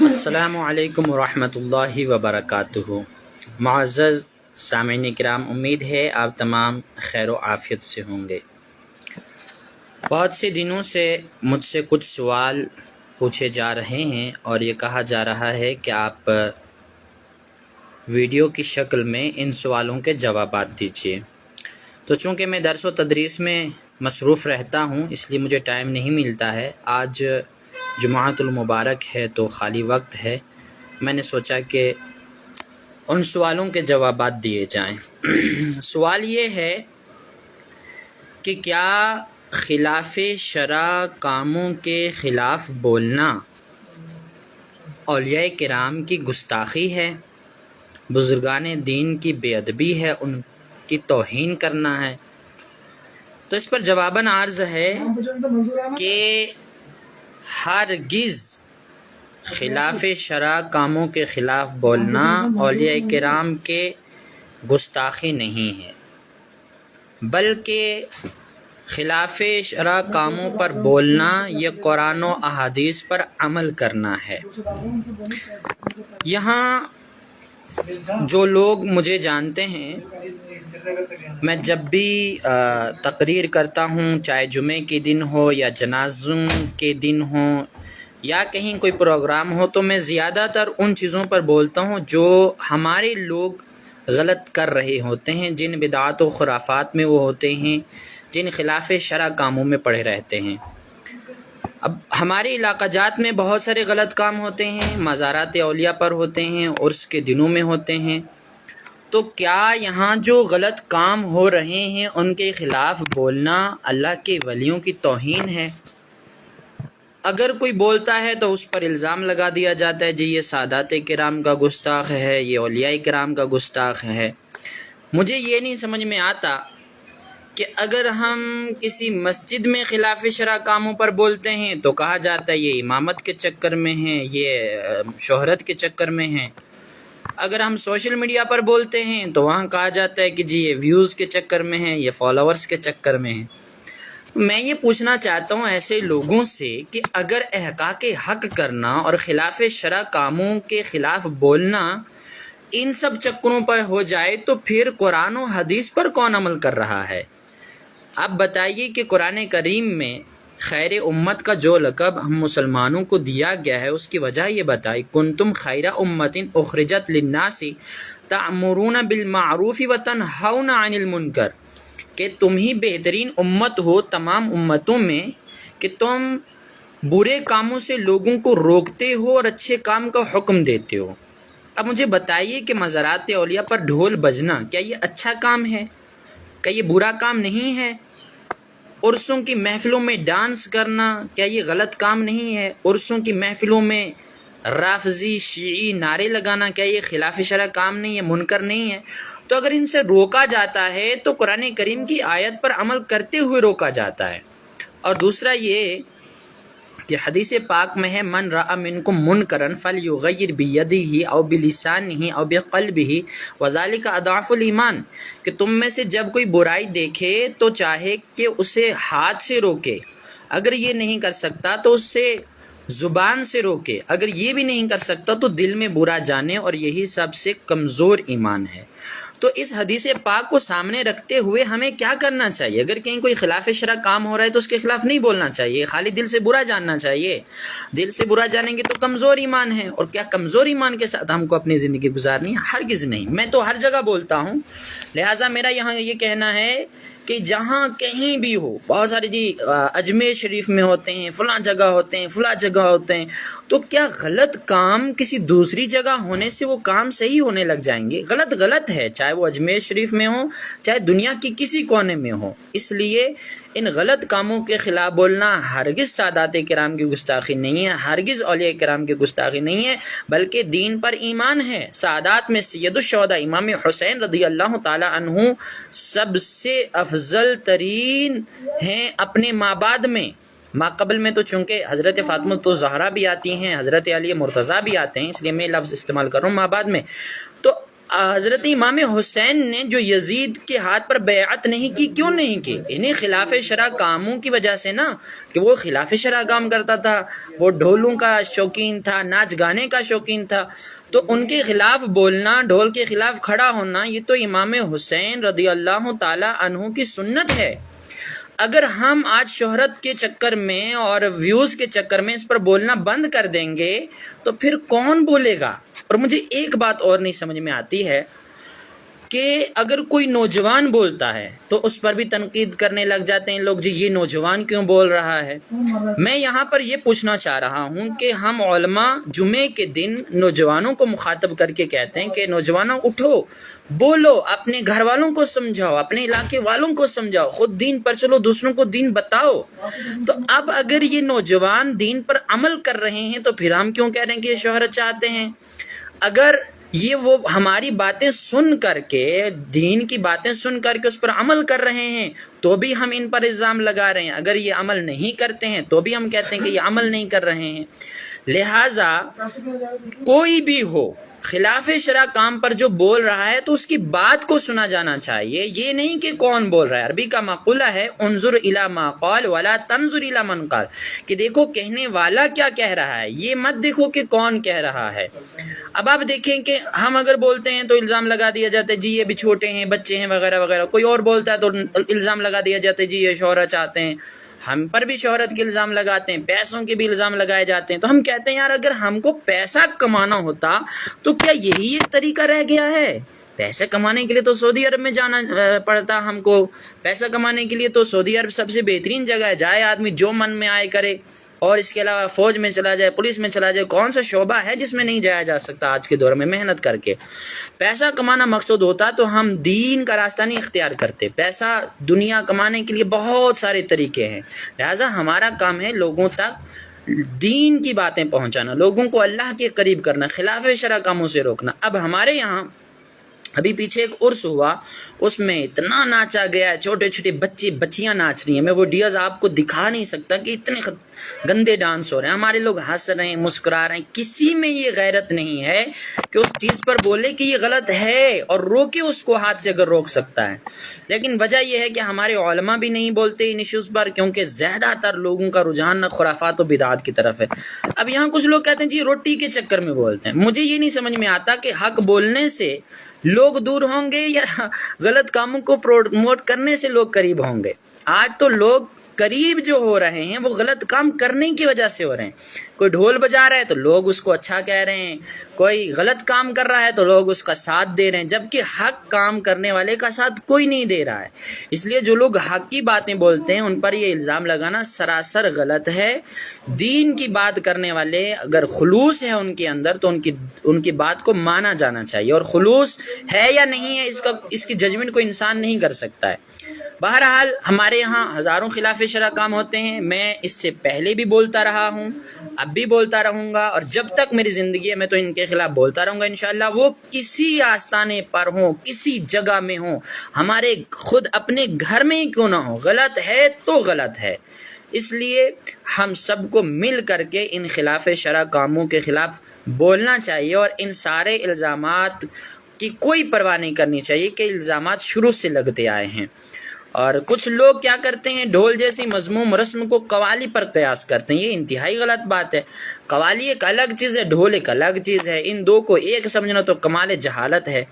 السلام علیکم ورحمۃ اللہ وبرکاتہ۔ معزز سامعین کرام، امید ہے آپ تمام خیر و عافیت سے ہوں گے۔ بہت سے دنوں سے مجھ سے کچھ سوال پوچھے جا رہے ہیں اور یہ کہا جا رہا ہے کہ آپ ویڈیو کی شکل میں ان سوالوں کے جوابات دیجیے۔ تو چونکہ میں درس و تدریس میں مصروف رہتا ہوں، اس لیے مجھے ٹائم نہیں ملتا ہے۔ آج جمعۃ المبارک ہے تو خالی وقت ہے، میں نے سوچا کہ ان سوالوں کے جوابات دیے جائیں۔ سوال یہ ہے کہ کیا خلاف شرع کاموں کے خلاف بولنا اولیاء کرام کی گستاخی ہے، بزرگان دین کی بے ادبی ہے، ان کی توہین کرنا ہے؟ تو اس پر جواباً عرض ہے کہ ہرگز خلاف شرع کاموں کے خلاف بولنا اولیاء کرام کے گستاخی نہیں ہے، بلکہ خلاف شرع کاموں پر بولنا یہ قرآن و احادیث پر عمل کرنا ہے۔ یہاں جو لوگ مجھے جانتے ہیں، میں جب بھی تقریر کرتا ہوں، چاہے جمعے کے دن ہو یا جنازوں کے دن ہو یا کہیں کوئی پروگرام ہو، تو میں زیادہ تر ان چیزوں پر بولتا ہوں جو ہمارے لوگ غلط کر رہے ہوتے ہیں، جن بدعات و خرافات میں وہ ہوتے ہیں، جن خلاف شرع کاموں میں پڑے رہتے ہیں۔ اب ہمارے علاقہ جات میں بہت سارے غلط کام ہوتے ہیں، مزارات اولیاء پر ہوتے ہیں، عرس کے دنوں میں ہوتے ہیں۔ تو کیا یہاں جو غلط کام ہو رہے ہیں ان کے خلاف بولنا اللہ کے ولیوں کی توہین ہے؟ اگر کوئی بولتا ہے تو اس پر الزام لگا دیا جاتا ہے، جی یہ سادات کرام کا گستاخ ہے، یہ اولیاء کرام کا گستاخ ہے۔ مجھے یہ نہیں سمجھ میں آتا کہ اگر ہم کسی مسجد میں خلاف شرع کاموں پر بولتے ہیں تو کہا جاتا ہے یہ امامت کے چکر میں ہیں، یہ شہرت کے چکر میں ہیں۔ اگر ہم سوشل میڈیا پر بولتے ہیں تو وہاں کہا جاتا ہے کہ جی یہ ویوز کے چکر میں ہیں، یہ فالوورز کے چکر میں ہیں۔ میں یہ پوچھنا چاہتا ہوں ایسے لوگوں سے کہ اگر احقاق حق کرنا اور خلاف شرع کاموں کے خلاف بولنا ان سب چکروں پر ہو جائے تو پھر قرآن و حدیث پر کون عمل کر رہا ہے؟ آپ بتائیے کہ قرآن کریم میں خیر امت کا جو لقب ہم مسلمانوں کو دیا گیا ہے اس کی وجہ یہ بتائی، کنتم خیر امت اخرجت للناس تأمرون بالمعروف وتنہون عن المنکر، کہ تم ہی بہترین امت ہو تمام امتوں میں کہ تم برے کاموں سے لوگوں کو روکتے ہو اور اچھے کام کا حکم دیتے ہو۔ اب مجھے بتائیے کہ مزارات اولیاء پر ڈھول بجنا کیا یہ اچھا کام ہے؟ کیا یہ برا کام نہیں ہے؟ عرسوں کی محفلوں میں ڈانس کرنا کیا یہ غلط کام نہیں ہے؟ عرسوں کی محفلوں میں رافضی شیعی نعرے لگانا کیا یہ خلاف شرع کام نہیں ہے، منکر نہیں ہے؟ تو اگر ان سے روکا جاتا ہے تو قرآن کریم کی آیت پر عمل کرتے ہوئے روکا جاتا ہے۔ اور دوسرا یہ کہ حدیث پاک میں ہے، من رأى منکم منکرا فلیغیر بیدہ او بلسانہ او بقلبہ وذلک اضعف الایمان، کہ تم میں سے جب کوئی برائی دیکھے تو چاہے کہ اسے ہاتھ سے روکے، اگر یہ نہیں کر سکتا تو اس سے زبان سے روکے، اگر یہ بھی نہیں کر سکتا تو دل میں برا جانے، اور یہی سب سے کمزور ایمان ہے۔ تو اس حدیث پاک کو سامنے رکھتے ہوئے ہمیں کیا کرنا چاہیے؟ اگر کہیں کوئی خلاف شرع کام ہو رہا ہے تو اس کے خلاف نہیں بولنا چاہیے، خالی دل سے برا جاننا چاہیے۔ دل سے برا جانیں گے تو کمزور ایمان ہے، اور کیا کمزور ایمان کے ساتھ ہم کو اپنی زندگی گزارنی ہے؟ ہرگز نہیں۔ میں تو ہر جگہ بولتا ہوں، لہٰذا میرا یہاں یہ کہنا ہے کہ جہاں کہیں بھی ہو، بہت سارے جی اجمیر شریف میں ہوتے ہیں، فلاں جگہ ہوتے ہیں، فلاں جگہ ہوتے ہیں، تو کیا غلط کام کسی دوسری جگہ ہونے سے وہ کام صحیح ہونے لگ جائیں گے؟ غلط غلط ہے، چاہے وہ اجمیر شریف میں ہو، چاہے دنیا کی کسی کونے میں ہو۔ اس لیے ان غلط کاموں کے خلاف بولنا ہرگز سادات کرام کی گستاخی نہیں ہے، ہرگز اولیاء کرام کی گستاخی نہیں ہے، بلکہ دین پر ایمان ہے۔ سادات میں سید الشہداء امام حسین رضی اللہ تعالی عنہ سب سے افضل ترین ہیں اپنے مابعد میں۔ ماقبل میں تو چونکہ حضرت فاطمہ الزہرا بھی آتی ہیں، حضرت علی مرتضیٰ بھی آتے ہیں، اس لیے میں لفظ استعمال کر رہا ہوں مابعد میں۔ تو حضرت امام حسین نے جو یزید کے ہاتھ پر بیعت نہیں کی، کیوں نہیں کی؟ انہیں خلاف شرع کاموں کی وجہ سے نا، کہ وہ خلاف شرع کام کرتا تھا، وہ ڈھولوں کا شوقین تھا، ناچ گانے کا شوقین تھا، تو ان کے خلاف بولنا، ڈھول کے خلاف کھڑا ہونا، یہ تو امام حسین رضی اللہ تعالی عنہ کی سنت ہے۔ اگر ہم آج شہرت کے چکر میں اور ویوز کے چکر میں اس پر بولنا بند کر دیں گے تو پھر کون بولے گا؟ اور مجھے ایک بات اور نہیں سمجھ میں آتی ہے کہ اگر کوئی نوجوان بولتا ہے تو اس پر بھی تنقید کرنے لگ جاتے ہیں لوگ، جی یہ نوجوان کیوں بول رہا ہے؟ میں یہاں پر یہ پوچھنا چاہ رہا ہوں کہ ہم علماء جمعے کے دن نوجوانوں کو مخاطب کر کے کہتے ہیں کہ نوجوانوں اٹھو، بولو، اپنے گھر والوں کو سمجھاؤ، اپنے علاقے والوں کو سمجھاؤ، خود دین پر چلو، دوسروں کو دین بتاؤ۔ تو اب اگر یہ نوجوان دین پر عمل کر رہے ہیں تو پھر ہم کیوں کہہ رہے ہیں کہ یہ شہرت چاہتے ہیں؟ اگر یہ وہ ہماری باتیں سن کر کے، دین کی باتیں سن کر کے اس پر عمل کر رہے ہیں تو بھی ہم ان پر الزام لگا رہے ہیں، اگر یہ عمل نہیں کرتے ہیں تو بھی ہم کہتے ہیں کہ یہ عمل نہیں کر رہے ہیں۔ لہٰذا کوئی بھی ہو خلاف شرع کام پر جو بول رہا ہے تو اس کی بات کو سنا جانا چاہیے، یہ نہیں کہ کون بول رہا ہے۔ عربی کا مقولہ ہے انظر الی ما قال ولا تنظر الی من قال، کہ دیکھو کہنے والا کیا کہہ رہا ہے، یہ مت دیکھو کہ کون کہہ رہا ہے۔ اب آپ دیکھیں کہ ہم اگر بولتے ہیں تو الزام لگا دیا جاتا ہے جی یہ بھی چھوٹے ہیں، بچے ہیں، وغیرہ وغیرہ، کوئی اور بولتا ہے تو الزام لگا دیا جاتا ہے جی یہ شہرت چاہتے ہیں، ہم پر بھی شہرت کے الزام لگاتے ہیں، پیسوں کے بھی الزام لگائے جاتے ہیں۔ تو ہم کہتے ہیں یار اگر ہم کو پیسہ کمانا ہوتا تو کیا یہی ایک طریقہ رہ گیا ہے؟ پیسے کمانے کے لیے تو سعودی عرب میں جانا پڑتا ہم کو، پیسہ کمانے کے لیے تو سعودی عرب سب سے بہترین جگہ ہے، جائے آدمی جو من میں آئے کرے، اور اس کے علاوہ فوج میں چلا جائے، پولیس میں چلا جائے، کون سا شعبہ ہے جس میں نہیں جایا جا سکتا آج کے دور میں محنت کر کے؟ پیسہ کمانا مقصود ہوتا تو ہم دین کا راستہ نہیں اختیار کرتے۔ پیسہ دنیا کمانے کے لیے بہت سارے طریقے ہیں، لہٰذا ہمارا کام ہے لوگوں تک دین کی باتیں پہنچانا، لوگوں کو اللہ کے قریب کرنا، خلاف شرع کاموں سے روکنا۔ اب ہمارے یہاں ابھی پیچھے ایک عرس ہوا، اس میں اتنا ناچا گیا، چھوٹے چھوٹے بچے بچیاں ناچ رہی ہیں، میں وہ ویڈیوز آپ کو دکھا نہیں سکتا کہ اتنے گندے ڈانس ہو رہے ہیں، ہمارے لوگ ہنس رہے ہیں، مسکرا رہے ہیں، کسی میں یہ غیرت نہیں ہے کہ اس چیز پر بولے کہ یہ غلط ہے اور روکے اس کو ہاتھ سے اگر روک سکتا ہے۔ لیکن وجہ یہ ہے کہ ہمارے علماء بھی نہیں بولتے ان ایشوز پر، کیونکہ زیادہ تر لوگوں کا رجحان خرافات و بدعات کی طرف ہے۔ اب یہاں کچھ لوگ کہتے ہیں جی روٹی کے چکر میں بولتے ہیں، مجھے یہ نہیں سمجھ میں آتا کہ حق بولنے سے لوگ دور ہوں گے یا غلط کاموں کو پروموٹ کرنے سے لوگ قریب ہوں گے۔ آج تو لوگ قریب جو ہو رہے ہیں وہ غلط کام کرنے کی وجہ سے ہو رہے ہیں۔ کوئی ڈھول بجا رہا ہے تو لوگ اس کو اچھا کہہ رہے ہیں، کوئی غلط کام کر رہا ہے تو لوگ اس کا ساتھ دے رہے ہیں، جبکہ حق کام کرنے والے کا ساتھ کوئی نہیں دے رہا ہے۔ اس لیے جو لوگ حق کی باتیں بولتے ہیں ان پر یہ الزام لگانا سراسر غلط ہے۔ دین کی بات کرنے والے اگر خلوص ہے ان کے اندر تو ان کی بات کو مانا جانا چاہیے، اور خلوص ہے یا نہیں ہے اس کی ججمنٹ کوئی انسان نہیں کر سکتا ہے۔ بہرحال ہمارے یہاں ہزاروں خلاف شرع کام ہوتے ہیں، میں اس سے پہلے بھی بولتا رہا ہوں، اب بھی بولتا رہوں گا، اور جب تک میری زندگی ہے میں تو ان کے خلاف بولتا رہوں گا انشاءاللہ، وہ کسی آستانے پر ہوں، کسی جگہ میں ہوں، ہمارے خود اپنے گھر میں ہی کیوں نہ ہو، غلط ہے تو غلط ہے۔ اس لیے ہم سب کو مل کر کے ان خلاف شرع کاموں کے خلاف بولنا چاہیے، اور ان سارے الزامات کی کوئی پرواہ نہیں کرنی چاہیے کہ الزامات شروع سے لگتے آئے ہیں۔ اور کچھ لوگ کیا کرتے ہیں، ڈھول جیسی مذموم رسم کو قوالی پر قیاس کرتے ہیں، یہ انتہائی غلط بات ہے۔ قوالی ایک الگ چیز ہے، ڈھول ایک الگ چیز ہے، ان دو کو ایک سمجھنا تو کمال جہالت ہے،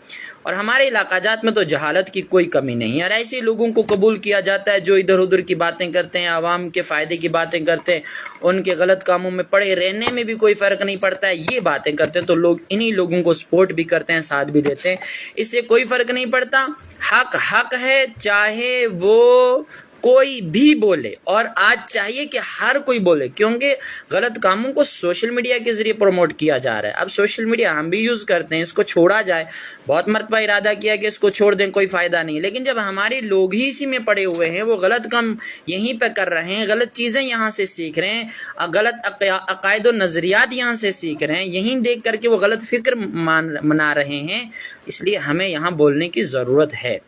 اور ہمارے علاقہ جات میں تو جہالت کی کوئی کمی نہیں ہے، اور ایسے لوگوں کو قبول کیا جاتا ہے جو ادھر ادھر کی باتیں کرتے ہیں، عوام کے فائدے کی باتیں کرتے ہیں، ان کے غلط کاموں میں پڑے رہنے میں بھی کوئی فرق نہیں پڑتا ہے، یہ باتیں کرتے ہیں تو لوگ انہی لوگوں کو سپورٹ بھی کرتے ہیں، ساتھ بھی دیتے ہیں، اس سے کوئی فرق نہیں پڑتا۔ حق حق ہے، چاہے وہ کوئی بھی بولے، اور آج چاہیے کہ ہر کوئی بولے، کیونکہ غلط کاموں کو سوشل میڈیا کے ذریعے پروموٹ کیا جا رہا ہے۔ اب سوشل میڈیا ہم بھی یوز کرتے ہیں، اس کو چھوڑا جائے، بہت مرتبہ ارادہ کیا کہ اس کو چھوڑ دیں، کوئی فائدہ نہیں، لیکن جب ہمارے لوگ ہی اسی میں پڑے ہوئے ہیں، وہ غلط کام یہیں پہ کر رہے ہیں، غلط چیزیں یہاں سے سیکھ رہے ہیں، غلط عقائد و نظریات یہاں سے سیکھ رہے ہیں، یہیں دیکھ کر کے وہ غلط فکر منا رہے ہیں، اس لیے ہمیں یہاں بولنے کی ضرورت ہے۔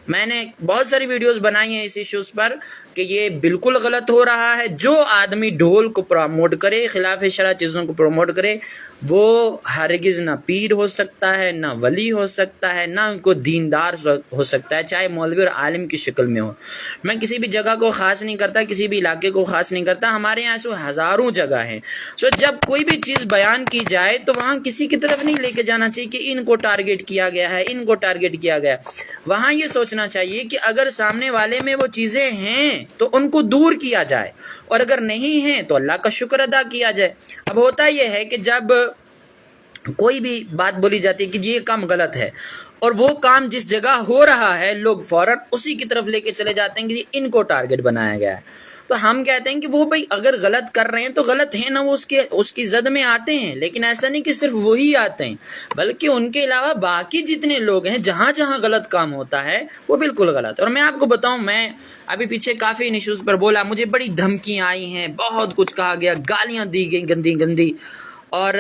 میں نے بہت ساری ویڈیوز بنائی ہیں اس ایشوز پر کہ یہ بالکل غلط ہو رہا ہے. جو آدمی ڈھول کو پروموٹ کرے، خلاف شرع چیزوں کو پروموٹ کرے، وہ ہرگز نہ پیر ہو سکتا ہے، نہ ولی ہو سکتا ہے، نہ ان کو دیندار ہو سکتا ہے، چاہے مولوی اور عالم کی شکل میں ہو. میں کسی بھی جگہ کو خاص نہیں کرتا، کسی بھی علاقے کو خاص نہیں کرتا. ہمارے یہاں سو ہزاروں جگہ ہیں. جب کوئی بھی چیز بیان کی جائے تو وہاں کسی کی طرف نہیں لے کے جانا چاہیے کہ ان کو ٹارگٹ کیا گیا ہے، ان کو ٹارگٹ کیا گیا. وہاں یہ سوچنا چاہیے کہ اگر سامنے والے میں وہ چیزیں ہیں تو ان کو دور کیا جائے، اور اگر نہیں ہیں تو اللہ کا شکر ادا کیا جائے. اب ہوتا یہ ہے کہ جب کوئی بھی بات بولی جاتی ہے کہ یہ کام غلط ہے، اور وہ کام جس جگہ ہو رہا ہے لوگ فوراً اسی کی طرف لے کے چلے جاتے ہیں کہ ان کو ٹارگٹ بنایا گیا ہے. تو ہم کہتے ہیں کہ وہ بھائی اگر غلط کر رہے ہیں تو غلط ہیں نا، وہ اس کی زد میں آتے ہیں. لیکن ایسا نہیں کہ صرف وہی آتے ہیں، بلکہ ان کے علاوہ باقی جتنے لوگ ہیں، جہاں جہاں غلط کام ہوتا ہے وہ بالکل غلط ہے. اور میں آپ کو بتاؤں، میں ابھی پیچھے کافی ایشوز پر بولا، مجھے بڑی دھمکیاں آئی ہیں، بہت کچھ کہا گیا، گالیاں دی گئی گندی گندی، اور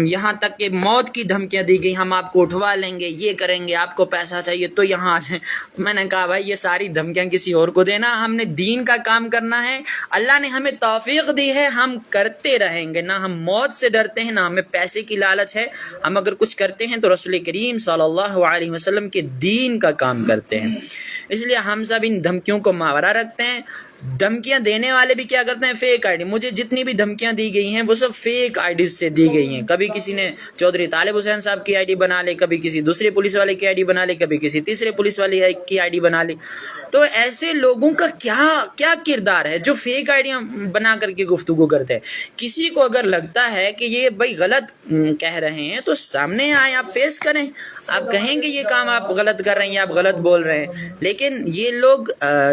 یہاں تک کہ موت کی دھمکیاں دی گئی، ہم آپ کو اٹھوا لیں گے، یہ کریں گے، آپ کو پیسہ چاہیے تو یہاں آ جائیں. میں نے کہا بھائی یہ ساری دھمکیاں کسی اور کو دینا، ہم نے دین کا کام کرنا ہے. اللہ نے ہمیں توفیق دی ہے، ہم کرتے رہیں گے. نہ ہم موت سے ڈرتے ہیں، نہ ہمیں پیسے کی لالچ ہے. ہم اگر کچھ کرتے ہیں تو رسول کریم صلی اللہ علیہ وسلم کے دین کا کام کرتے ہیں. اس لیے ہم سب ان دھمکیوں کو ماورا رکھتے ہیں. دھمکیاں دینے والے بھی کیا کرتے ہیں؟ Fake I D. مجھے جتنی بھی دھمکیاں دی گئی ہیں وہ سب فیک آئی ڈیز سے دی گئی ہیں. کبھی کسی نے چودھری طالب حسین صاحب کی آئی ڈی بنا لی، کبھی کسی دوسرے پولیس والے کی آئی ڈی بنا لی، کبھی کسی تیسرے پولیس والے کی آئی ڈی بنا لی. تو ایسے لوگوں کا کیا کردار ہے جو فیک آئیڈیاں بنا کر کے گفتگو کرتے ہیں. کسی کو اگر لگتا ہے کہ یہ بھائی غلط کہہ رہے ہیں تو سامنے آئیں، آپ فیس کریں، آپ کہیں کہ یہ کام آپ غلط کر رہے ہیں یا آپ غلط بول رہے ہیں. لیکن یہ لوگ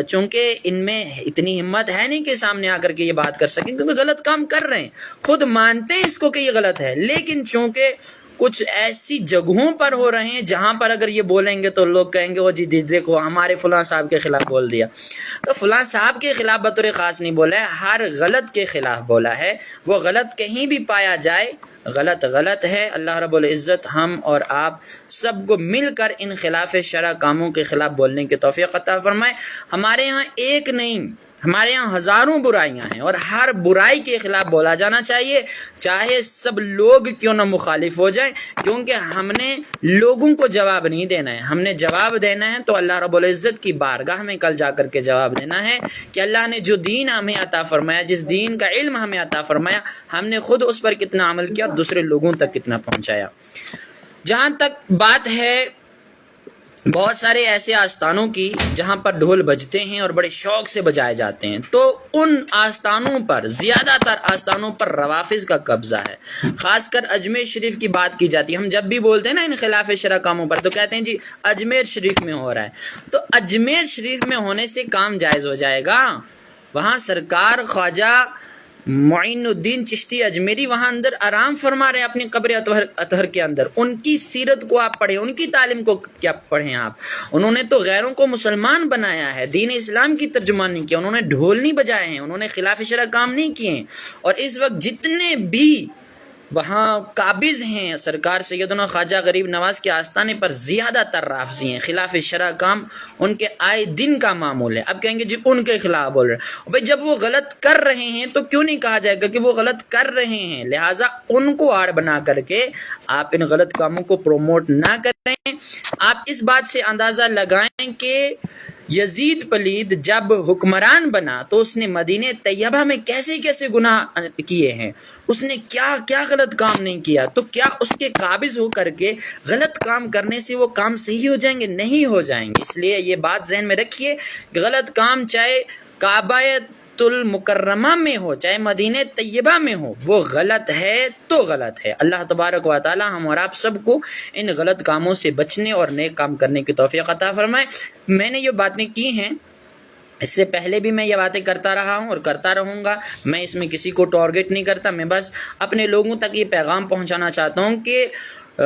چونکہ ان میں اتنی ہمت ہے نہیں کہ سامنے آ کر کے یہ بات کر سکیں، کیونکہ غلط کام کر رہے ہیں، خود مانتے ہیں اس کو کہ یہ غلط ہے. لیکن چونکہ کچھ ایسی جگہوں پر ہو رہے ہیں جہاں پر اگر یہ بولیں گے تو لوگ کہیں گے وہ جی دیکھو ہمارے فلاں صاحب کے خلاف بول دیا. تو فلاں صاحب کے خلاف بطور خاص نہیں بولا ہے، ہر غلط کے خلاف بولا ہے. وہ غلط کہیں بھی پایا جائے، غلط غلط ہے. اللہ رب العزت ہم اور آپ سب کو مل کر ان خلاف شرع کاموں کے خلاف بولنے کی توفیق عطا فرمائے. ہمارے ہاں ایک نہیں، ہمارے یہاں ہزاروں برائیاں ہیں، اور ہر برائی کے خلاف بولا جانا چاہیے، چاہے سب لوگ کیوں نہ مخالف ہو جائیں. کیونکہ ہم نے لوگوں کو جواب نہیں دینا ہے، ہم نے جواب دینا ہے تو اللہ رب العزت کی بارگاہ میں کل جا کر کے جواب دینا ہے کہ اللہ نے جو دین ہمیں عطا فرمایا، جس دین کا علم ہمیں عطا فرمایا، ہم نے خود اس پر کتنا عمل کیا، دوسرے لوگوں تک کتنا پہنچایا. جہاں تک بات ہے بہت سارے ایسے آستانوں کی جہاں پر ڈھول بجتے ہیں اور بڑے شوق سے بجائے جاتے ہیں، تو ان آستانوں پر، زیادہ تر آستانوں پر روافظ کا قبضہ ہے. خاص کر اجمیر شریف کی بات کی جاتی ہے. ہم جب بھی بولتے ہیں نا ان خلاف شرع کاموں پر تو کہتے ہیں جی اجمیر شریف میں ہو رہا ہے. تو اجمیر شریف میں ہونے سے کام جائز ہو جائے گا؟ وہاں سرکار خواجہ معین الدین چشتی اجمیری وہاں اندر آرام فرما رہے ہیں اپنی قبر اطہر کے اندر. ان کی سیرت کو آپ پڑھیں، ان کی تعلیم کو کیا پڑھیں آپ. انہوں نے تو غیروں کو مسلمان بنایا ہے، دین اسلام کی ترجمان نہیں کیا، انہوں نے ڈھول نہیں بجائے ہیں، انہوں نے خلاف شرع کام نہیں کیے ہیں. اور اس وقت جتنے بھی وہاں قابض ہیں سرکار سیدنا خواجہ غریب نواز کے آستانے پر زیادہ تر رافضی ہیں. خلاف شرع کام ان کے آئے دن کا معمول ہے. اب کہیں گے جی ان کے خلاف بول رہے ہیں. بھائی جب وہ غلط کر رہے ہیں تو کیوں نہیں کہا جائے گا کہ وہ غلط کر رہے ہیں؟ لہٰذا ان کو آڑ بنا کر کے آپ ان غلط کاموں کو پروموٹ نہ کریں. آپ اس بات سے اندازہ لگائیں کہ یزید پلید جب حکمران بنا تو اس نے مدینہ طیبہ میں کیسے کیسے گناہ کیے ہیں، اس نے کیا کیا غلط کام نہیں کیا. تو کیا اس کے قابض ہو کر کے غلط کام کرنے سے وہ کام صحیح ہو جائیں گے؟ نہیں ہو جائیں گے. اس لیے یہ بات ذہن میں رکھیے کہ غلط کام چاہے کعبہ المکرمہ میں ہو، چاہے مدینہ طیبہ میں ہو، وہ غلط ہے تو غلط ہے. اللہ تبارک و تعالی ہم اور آپ سب کو ان غلط کاموں سے بچنے اور نیک کام کرنے کی توفیق عطا فرمائے. میں نے یہ باتیں کی ہیں، اس سے پہلے بھی میں یہ باتیں کرتا رہا ہوں اور کرتا رہوں گا. میں اس میں کسی کو ٹارگٹ نہیں کرتا، میں بس اپنے لوگوں تک یہ پیغام پہنچانا چاہتا ہوں کہ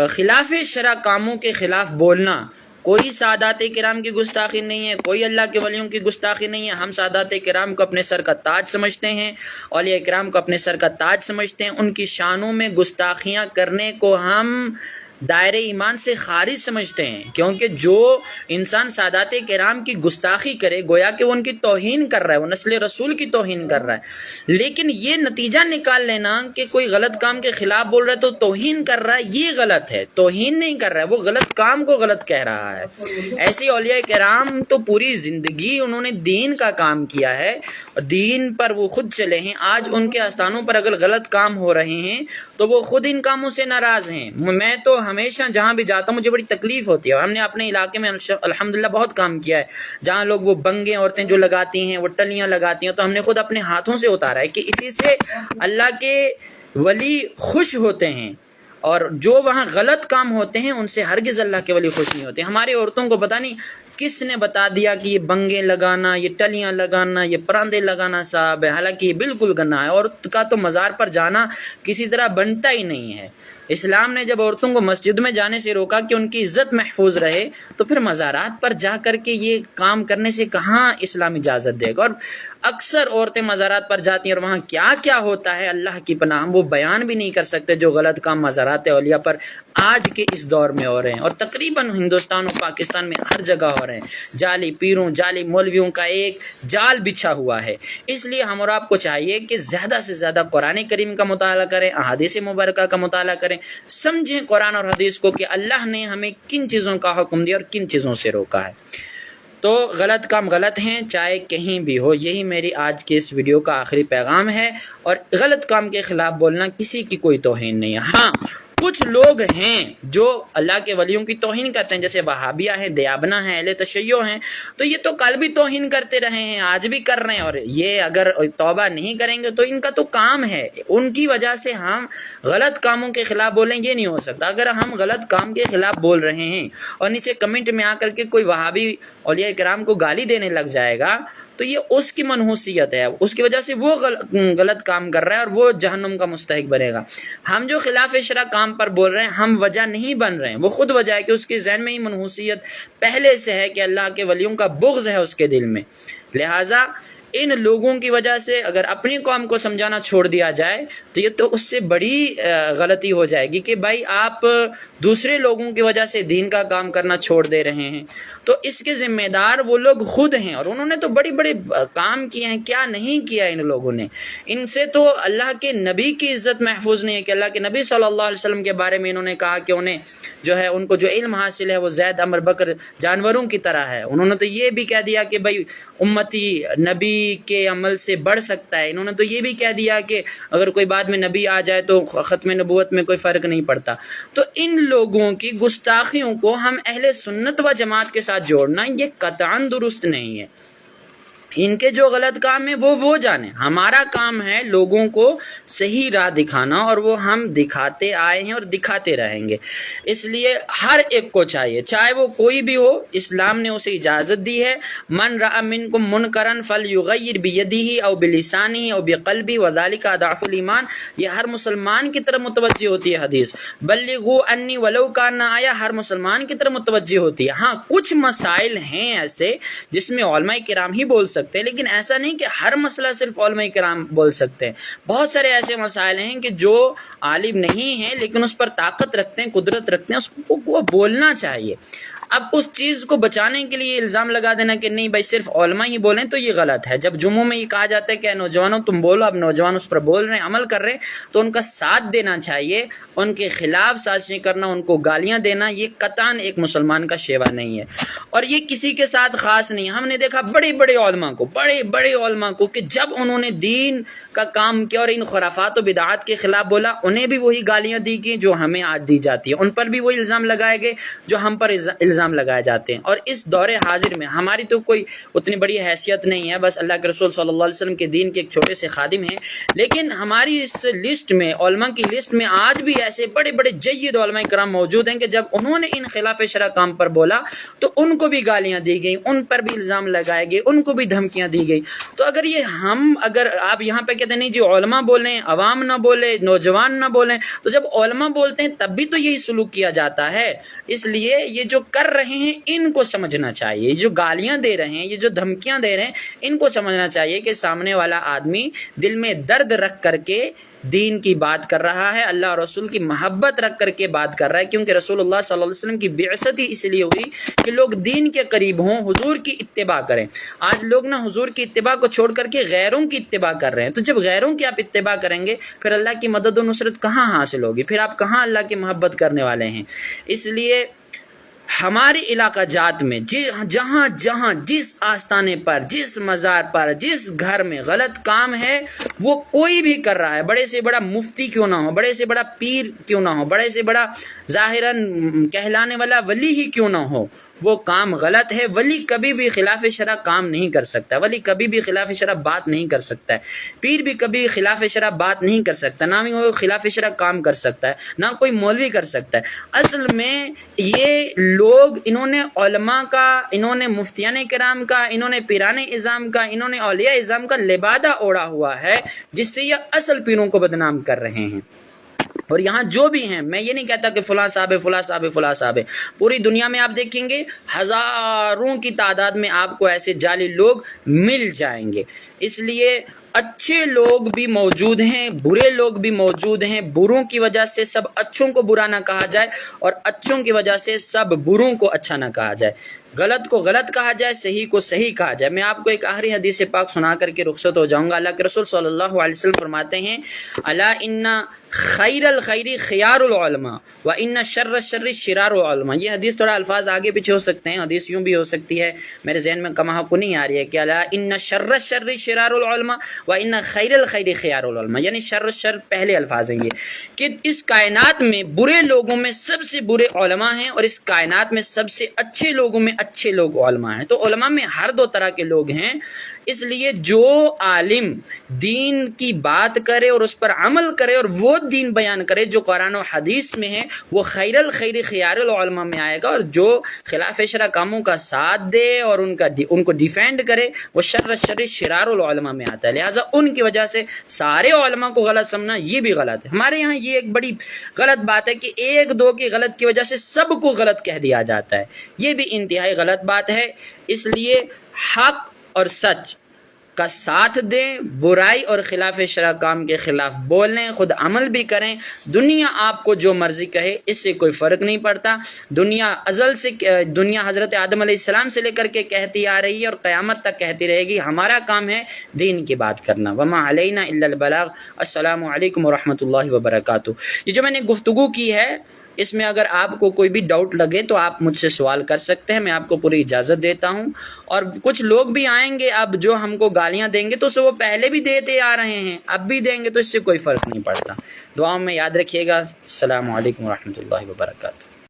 خلاف شرع کاموں کے خلاف بولنا کوئی سادات کرام کی گستاخی نہیں ہے، کوئی اللہ کے ولیوں کی گستاخی نہیں ہے. ہم سادات کرام کو اپنے سر کا تاج سمجھتے ہیں، اولیاء کرام کو اپنے سر کا تاج سمجھتے ہیں. ان کی شانوں میں گستاخیاں کرنے کو ہم دائرے ایمان سے خارج سمجھتے ہیں، کیونکہ جو انسان سادات کرام کی گستاخی کرے گویا کہ وہ ان کی توہین کر رہا ہے، وہ نسل رسول کی توہین کر رہا ہے، لیکن یہ نتیجہ نکال لینا کہ کوئی غلط کام کے خلاف بول رہا ہے تو توہین کر رہا ہے، یہ غلط ہے، توہین نہیں کر رہا ہے، وہ غلط کام کو غلط کہہ رہا ہے۔ ایسے اولیاء کرام تو پوری زندگی انہوں نے دین کا کام کیا ہے اور دین پر وہ خود چلے ہیں، آج ان کے آستانوں پر اگر غلط کام ہو رہے ہیں تو وہ خود ان کاموں سے ناراض ہیں۔ میں تو ہمیشہ جہاں بھی جاتا ہوں مجھے بڑی تکلیف ہوتی ہے، اور ہم نے اپنے علاقے میں الحمدللہ بہت کام کیا ہے، جہاں لوگ وہ بنگیں عورتیں جو لگاتی ہیں، وہ ٹلیاں لگاتی ہیں، تو ہم نے خود اپنے ہاتھوں سے اتارا ہے کہ اسی سے اللہ کے ولی خوش ہوتے ہیں، اور جو وہاں غلط کام ہوتے ہیں ان سے ہرگز اللہ کے ولی خوش نہیں ہوتے۔ ہماری عورتوں کو پتہ نہیں کس نے بتا دیا کہ یہ بنگیں لگانا، یہ ٹلیاں لگانا، یہ پراندے لگانا صاحب ہے، حالانکہ یہ بالکل گناہ ہے۔ عورت کا تو مزار پر جانا کسی طرح بنتا ہی نہیں ہے۔ اسلام نے جب عورتوں کو مسجد میں جانے سے روکا کہ ان کی عزت محفوظ رہے، تو پھر مزارات پر جا کر کے یہ کام کرنے سے کہاں اسلام اجازت دے گا؟ اور اکثر عورتیں مزارات پر جاتی ہیں اور وہاں کیا کیا ہوتا ہے اللہ کی پناہ ہم وہ بیان بھی نہیں کر سکتے، جو غلط کام مزارات اولیاء پر آج کے اس دور میں ہو رہے ہیں، اور تقریباً ہندوستان اور پاکستان میں ہر جگہ ہو رہے ہیں۔ جعلی پیروں، جعلی مولویوں کا ایک جال بچھا ہوا ہے۔ اس لیے ہم اور آپ کو چاہیے کہ زیادہ سے زیادہ قرآن کریم کا مطالعہ کریں، احادیث مبارکہ کا مطالعہ کریں، سمجھیں قرآن اور حدیث کو کہ اللہ نے ہمیں کن چیزوں کا حکم دیا اور کن چیزوں سے روکا ہے۔ تو غلط کام غلط ہیں، چاہے کہیں بھی ہو، یہی میری آج کے اس ویڈیو کا آخری پیغام ہے، اور غلط کام کے خلاف بولنا کسی کی کوئی توہین نہیں ہے۔ ہاں کچھ لوگ ہیں جو اللہ کے ولیوں کی توہین کرتے ہیں، جیسے وہابیہ ہیں، دیابنا ہیں، اہل تشیع ہیں، تو یہ تو کل بھی توہین کرتے رہے ہیں، آج بھی کر رہے ہیں، اور یہ اگر توبہ نہیں کریں گے تو ان کا تو کام ہے، ان کی وجہ سے ہم غلط کاموں کے خلاف بولیں، یہ نہیں ہو سکتا۔ اگر ہم غلط کام کے خلاف بول رہے ہیں اور نیچے کمنٹ میں آ کر کے کوئی وہابی اولیاء کرام کو گالی دینے لگ جائے گا تو یہ اس کی منحوسیت ہے، اس کی وجہ سے وہ غلط کام کر رہا ہے اور وہ جہنم کا مستحق بنے گا۔ ہم جو خلاف شرع کام پر بول رہے ہیں ہم وجہ نہیں بن رہے ہیں، وہ خود وجہ ہے کہ اس کے ذہن میں ہی منحوسیت پہلے سے ہے کہ اللہ کے ولیوں کا بغض ہے اس کے دل میں۔ لہٰذا ان لوگوں کی وجہ سے اگر اپنی قوم کو سمجھانا چھوڑ دیا جائے تو یہ تو اس سے بڑی غلطی ہو جائے گی کہ بھائی آپ دوسرے لوگوں کی وجہ سے دین کا کام کرنا چھوڑ دے رہے ہیں، تو اس کے ذمہ دار وہ لوگ خود ہیں، اور انہوں نے تو بڑے بڑے کام کیے ہیں، کیا نہیں کیا ان لوگوں نے۔ ان سے تو اللہ کے نبی کی عزت محفوظ نہیں ہے کہ اللہ کے نبی صلی اللہ علیہ وسلم کے بارے میں انہوں نے کہا کہ انہیں جو ہے ان کو جو علم حاصل ہے وہ زید عمر بکر جانوروں کی طرح ہے۔ انہوں نے تو یہ بھی کہہ دیا کہ بھائی امتی نبی کے عمل سے بڑھ سکتا ہے۔ انہوں نے تو یہ بھی کہہ دیا کہ اگر کوئی بعد میں نبی آ جائے تو ختم نبوت میں کوئی فرق نہیں پڑتا۔ تو ان لوگوں کی گستاخیوں کو ہم اہل سنت و جماعت کے ساتھ جوڑنا یہ قطعاً درست نہیں ہے۔ ان کے جو غلط کام ہے وہ جانیں، ہمارا کام ہے لوگوں کو صحیح راہ دکھانا، اور وہ ہم دکھاتے آئے ہیں اور دکھاتے رہیں گے۔ اس لیے ہر ایک کو چاہیے، چاہے وہ کوئی بھی ہو، اسلام نے اسے اجازت دی ہے، من رأى منکم منکرا فلیغیر بیدہ او بلسانہ او بقلبہ وذلک اضعف الایمان، یہ ہر مسلمان کی طرف متوجہ ہوتی ہے حدیث، بلغوا انی ولو کان آیا، ہر مسلمان کی طرف متوجہ ہوتی ہے۔ ہاں کچھ مسائل ہیں ایسے جس میں علماء کرام ہی بول سکتے ہیں، لیکن ایسا نہیں کہ ہر مسئلہ صرف علماء کرام بول سکتے ہیں۔ بہت سارے ایسے مسائل ہیں کہ جو عالم نہیں ہیں لیکن اس پر طاقت رکھتے ہیں، قدرت رکھتے ہیں، اس کو بولنا چاہیے۔ اب اس چیز کو بچانے کے لیے الزام لگا دینا کہ نہیں بھائی صرف علماء ہی بولیں تو یہ غلط ہے۔ جب جمعوں میں یہ کہا جاتا ہے کہ نوجوانوں تم بولو، اب نوجوان اس پر بول رہے ہیں، عمل کر رہے ہیں، تو ان کا ساتھ دینا چاہیے، ان کے خلاف سازشیں کرنا، ان کو گالیاں دینا یہ قطعاً ایک مسلمان کا شیوا نہیں ہے، اور یہ کسی کے ساتھ خاص نہیں ہے۔ ہم نے دیکھا بڑے بڑے علماء کو کہ جب انہوں نے دین کا کام کیا اور ان خرافات و بدعات کے خلاف بولا، انہیں بھی وہی گالیاں دی گئی جو ہمیں آج دی جاتی ہیں، ان پر بھی وہی الزام لگائے گئے جو ہم پر الزام لگائے جاتے ہیں۔ اور اس دور حاضر میں ہماری تو کوئی اتنی بڑی حیثیت نہیں ہے، بس اللہ کے رسول صلی اللہ علیہ وسلم کے دین کے ایک چھوٹے سے خادم ہیں، لیکن ہماری اس لسٹ میں، علماء کی لسٹ میں آج بھی ایسے بڑے بڑے جید علماء کرام موجود ہیں کہ جب انہوں نے ان خلاف شرع کام پر بولا تو ان کو بھی گالیاں دی گئیں، ان پر بھی الزام لگائے گئے، ان کو بھی دھمکیاں دی گئی۔ تو اگر آپ یہاں پہ کہتے ہیں نہیں جی علماء بولیں، عوام نہ بولے، نوجوان نہ بولیں، تو جب علماء بولتے ہیں تب بھی تو یہی سلوک کیا جاتا ہے۔ اس لیے یہ جو کر رہے ہیں ان کو سمجھنا چاہیے، یہ جو گالیاں دے رہے ہیں، یہ جو دھمکیاں دے رہے ہیں، ان کو سمجھنا چاہیے کہ سامنے والا آدمی دل میں درد رکھ کر کے دین کی بات کر رہا ہے، اللہ اور رسول کی محبت رکھ کر کے بات کر رہا ہے، کیونکہ رسول اللہ صلی اللہ علیہ وسلم کی بعثت ہی اس لیے ہوئی کہ لوگ دین کے قریب ہوں، حضور کی اتباع کریں۔ آج لوگ نا حضور کی اتباع کو چھوڑ کر کے غیروں کی اتباع کر رہے ہیں، تو جب غیروں کی آپ اتباع کریں گے پھر اللہ کی مدد و نصرت کہاں حاصل ہوگی؟ پھر آپ کہاں اللہ کی محبت کرنے والے ہیں؟ اس لیے ہمارے علاقہ جات میں جہاں جہاں جس آستانے پر، جس مزار پر، جس گھر میں غلط کام ہے وہ کوئی بھی کر رہا ہے، بڑے سے بڑا مفتی کیوں نہ ہو، بڑے سے بڑا پیر کیوں نہ ہو، بڑے سے بڑا ظاہراً کہلانے والا ولی ہی کیوں نہ ہو، وہ کام غلط ہے۔ ولی کبھی بھی خلاف شرع کام نہیں کر سکتا، ولی کبھی بھی خلاف شرع بات نہیں کر سکتا ہے، پیر بھی کبھی خلاف شرع بات نہیں کر سکتا، نہ ہی وہ خلاف شرع کام کر سکتا ہے، نہ کوئی مولوی کر سکتا ہے۔ اصل میں یہ لوگ انہوں نے علماء کا، انہوں نے مفتیان کرام کا، انہوں نے پیران اعظام کا، انہوں نے اولیاء اعظام کا لبادہ اوڑھا ہوا ہے، جس سے یہ اصل پیروں کو بدنام کر رہے ہیں۔ اور یہاں جو بھی ہیں، میں یہ نہیں کہتا کہ فلاں صاحب ہے، فلاں صاحب ہے، فلاں صاحب ہے، پوری دنیا میں آپ دیکھیں گے ہزاروں کی تعداد میں آپ کو ایسے جعلی لوگ مل جائیں گے۔ اس لیے اچھے لوگ بھی موجود ہیں، برے لوگ بھی موجود ہیں، بروں کی وجہ سے سب اچھوں کو برا نہ کہا جائے اور اچھوں کی وجہ سے سب بروں کو اچھا نہ کہا جائے، غلط کو غلط کہا جائے، صحیح کو صحیح کہا جائے۔ میں آپ کو ایک آخری حدیث پاک سنا کر کے رخصت ہو جاؤں گا۔ اللہ کے رسول صلی اللہ علیہ وسلم فرماتے ہیں، الا ان خیر الخیر خیار العلماء و ان شر الشر شرار العلماء۔ یہ حدیث تھوڑا الفاظ آگے پیچھے ہو سکتے ہیں، حدیث یوں بھی ہو سکتی ہے، میرے ذہن میں کما کو نہیں آ رہی ہے کہ الا ان شر الشر شرار العلماء و ان خیر الخیر خیار العلماء، یعنی شر الشر پہلے الفاظ ہیں یہ، کہ اس کائنات میں برے لوگوں میں سب سے برے علماء ہیں اور اس کائنات میں سب سے اچھے لوگوں میں اچھے لوگ علماء ہیں۔ تو علماء میں ہر دو طرح کے لوگ ہیں، اس لیے جو عالم دین کی بات کرے اور اس پر عمل کرے اور وہ دین بیان کرے جو قرآن و حدیث میں ہے، وہ خیر الخیر خیار العلماء میں آئے گا، اور جو خلاف شرع کاموں کا ساتھ دے اور ان کو ڈیفینڈ کرے وہ شر الشر شرار العلماء میں آتا ہے۔ لہٰذا ان کی وجہ سے سارے علماء کو غلط سمجھنا یہ بھی غلط ہے۔ ہمارے یہاں یہ ایک بڑی غلط بات ہے کہ ایک دو کی غلط کی وجہ سے سب کو غلط کہہ دیا جاتا ہے، یہ بھی انتہائی غلط بات ہے۔ اس لیے حق اور سچ کا ساتھ دیں، برائی اور خلاف شرع کام کے خلاف بولیں، خود عمل بھی کریں۔ دنیا آپ کو جو مرضی کہے اس سے کوئی فرق نہیں پڑتا، دنیا حضرت آدم علیہ السلام سے لے کر کے کہتی آ رہی ہے اور قیامت تک کہتی رہے گی۔ ہمارا کام ہے دین کی بات کرنا، وما علینا الا البلاغ۔ السلام علیکم ورحمۃ اللہ وبرکاتہ۔ یہ جو میں نے گفتگو کی ہے اس میں اگر آپ کو کوئی بھی ڈاؤٹ لگے تو آپ مجھ سے سوال کر سکتے ہیں، میں آپ کو پوری اجازت دیتا ہوں۔ اور کچھ لوگ بھی آئیں گے اب جو ہم کو گالیاں دیں گے تو اسے وہ پہلے بھی دیتے آ رہے ہیں، اب بھی دیں گے، تو اس سے کوئی فرق نہیں پڑتا۔ دعاؤں میں یاد رکھیے گا۔ السلام علیکم ورحمۃ اللہ وبرکاتہ۔